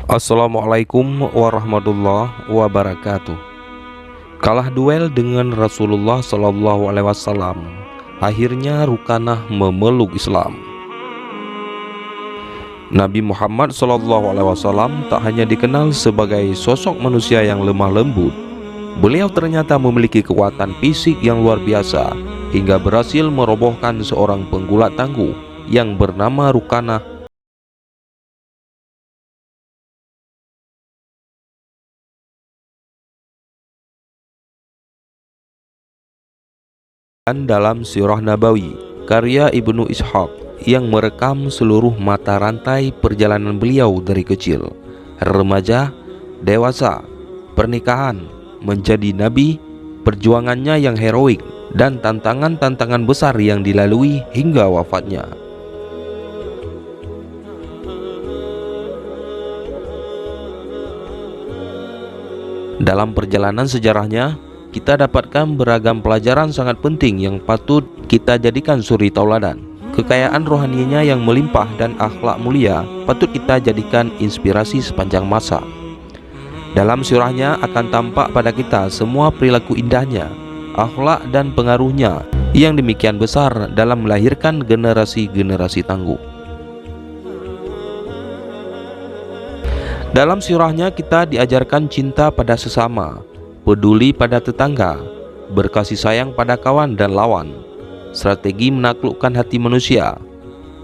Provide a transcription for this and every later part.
Assalamualaikum warahmatullahi wabarakatuh. Kalah duel dengan Rasulullah Shallallahu Alaihi Wasallam, akhirnya Rukanah memeluk Islam. Nabi Muhammad Shallallahu Alaihi Wasallam tak hanya dikenal sebagai sosok manusia yang lemah lembut, beliau ternyata memiliki kekuatan fisik yang luar biasa hingga berhasil merobohkan seorang penggulat tangguh yang bernama Rukanah dalam Sirah Nabawi karya Ibnu Ishaq yang merekam seluruh mata rantai perjalanan beliau dari kecil, remaja, dewasa, pernikahan, menjadi nabi, perjuangannya yang heroik, dan tantangan-tantangan besar yang dilalui hingga wafatnya. Dalam perjalanan sejarahnya, kita dapatkan beragam pelajaran sangat penting yang patut kita jadikan suri tauladan. Kekayaan rohaninya yang melimpah dan akhlak mulia patut kita jadikan inspirasi sepanjang masa. Dalam sirahnya akan tampak pada kita semua perilaku indahnya, akhlak dan pengaruhnya yang demikian besar dalam melahirkan generasi-generasi tangguh. Dalam sirahnya kita diajarkan cinta pada sesama, peduli pada tetangga, berkasih sayang pada kawan dan lawan, strategi menaklukkan hati manusia.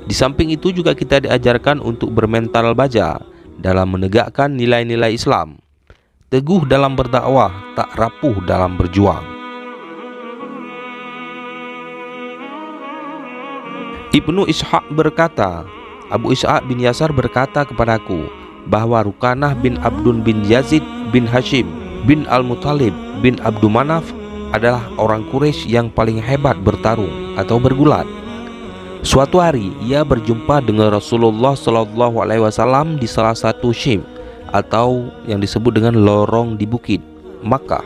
Di samping itu juga kita diajarkan untuk bermental baja dalam menegakkan nilai-nilai Islam, teguh dalam berdakwah, tak rapuh dalam berjuang. Ibnu Ishaq berkata, Abu Ishaq bin Yasar berkata kepadaku bahwa Rukanah bin Abdun bin Yazid bin Hashim bin Al-Muttalib bin Abdul Manaf adalah orang Quraisy yang paling hebat bertarung atau bergulat. Suatu hari ia berjumpa dengan Rasulullah Shallallahu Alaihi Wasallam di salah satu syim atau yang disebut dengan lorong di bukit Makkah.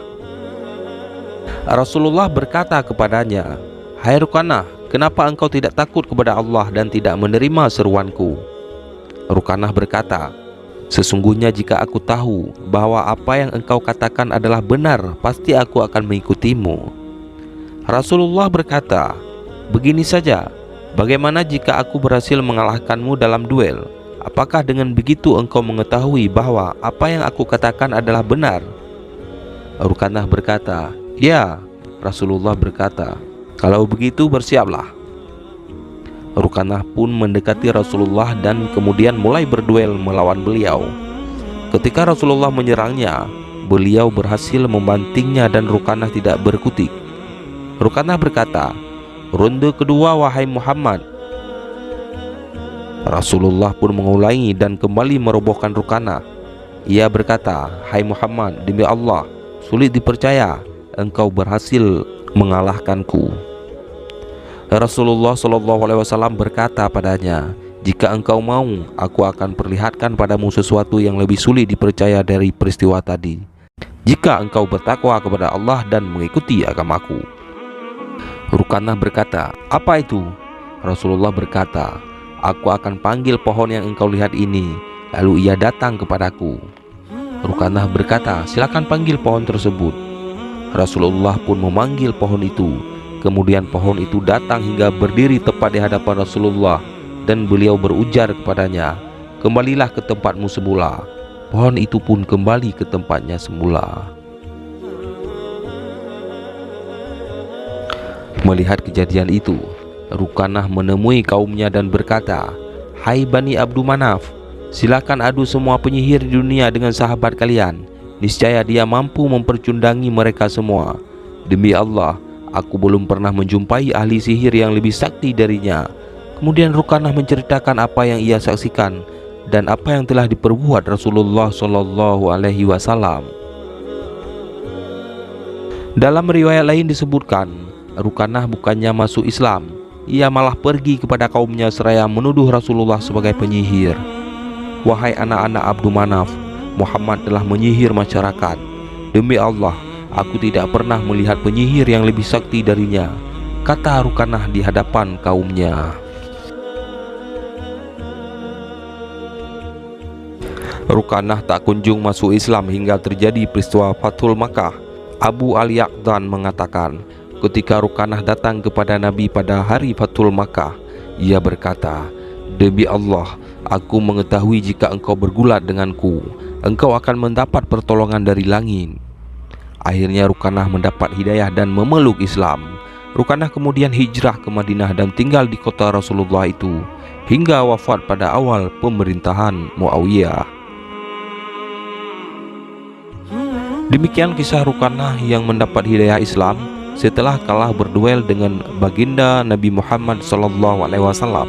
Rasulullah berkata kepadanya, "Hai Rukanah, kenapa engkau tidak takut kepada Allah dan tidak menerima seruanku?" Rukanah berkata, "Sesungguhnya jika aku tahu bahwa apa yang engkau katakan adalah benar, pasti aku akan mengikutimu." Rasulullah berkata, "Begini saja, bagaimana jika aku berhasil mengalahkanmu dalam duel? Apakah dengan begitu engkau mengetahui bahwa apa yang aku katakan adalah benar?" Rukanah berkata, "Ya." Rasulullah berkata, "Kalau begitu bersiaplah." Rukanah pun mendekati Rasulullah dan kemudian mulai berduel melawan beliau. Ketika Rasulullah menyerangnya, beliau berhasil membantingnya dan Rukanah tidak berkutik. Rukanah berkata, "Ronde kedua wahai Muhammad." Rasulullah pun mengulangi dan kembali merobohkan Rukanah. Ia berkata, "Hai Muhammad, demi Allah, sulit dipercaya engkau berhasil mengalahkanku." Rasulullah Shallallahu Alaihi Wasallam berkata padanya, "Jika engkau mau, aku akan perlihatkan padamu sesuatu yang lebih sulit dipercaya dari peristiwa tadi. Jika engkau bertakwa kepada Allah dan mengikuti agamaku." Rukanah berkata, "Apa itu?" Rasulullah berkata, "Aku akan panggil pohon yang engkau lihat ini, lalu ia datang kepadaku." Rukanah berkata, "Silakan panggil pohon tersebut." Rasulullah pun memanggil pohon itu. Kemudian pohon itu datang hingga berdiri tepat di hadapan Rasulullah, dan beliau berujar kepadanya, "Kembalilah ke tempatmu semula." Pohon itu pun kembali ke tempatnya semula. Melihat kejadian itu, Rukanah menemui kaumnya dan berkata, "Hai Bani Abdul Manaf, silakan adu semua penyihir di dunia dengan sahabat kalian. Niscaya dia mampu mempercundangi mereka semua. Demi Allah, aku belum pernah menjumpai ahli sihir yang lebih sakti darinya." Kemudian Rukanah menceritakan apa yang ia saksikan dan apa yang telah diperbuat Rasulullah Shallallahu Alaihi Wasallam. Dalam riwayat lain disebutkan, Rukanah bukannya masuk Islam, ia malah pergi kepada kaumnya seraya menuduh Rasulullah sebagai penyihir. "Wahai anak-anak Abdul Manaf, Muhammad telah menyihir masyarakat. Demi Allah, aku tidak pernah melihat penyihir yang lebih sakti darinya," kata Rukanah di hadapan kaumnya. Rukanah tak kunjung masuk Islam hingga terjadi peristiwa Fathul Makkah. Abu Al-Yaqdan mengatakan, ketika Rukanah datang kepada Nabi pada hari Fathul Makkah, ia berkata, "Demi Allah, aku mengetahui jika engkau bergulat denganku, engkau akan mendapat pertolongan dari langit." Akhirnya Rukanah mendapat hidayah dan memeluk Islam. Rukanah kemudian hijrah ke Madinah dan tinggal di kota Rasulullah itu hingga wafat pada awal pemerintahan Muawiyah. Demikian kisah Rukanah yang mendapat hidayah Islam setelah kalah berduel dengan baginda Nabi Muhammad SAW.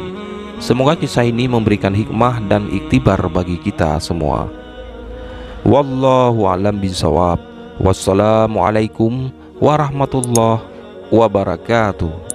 Semoga kisah ini memberikan hikmah dan iktibar bagi kita semua. Wallahu a'lam bishawab. Wassalamualaikum warahmatullahi wabarakatuh.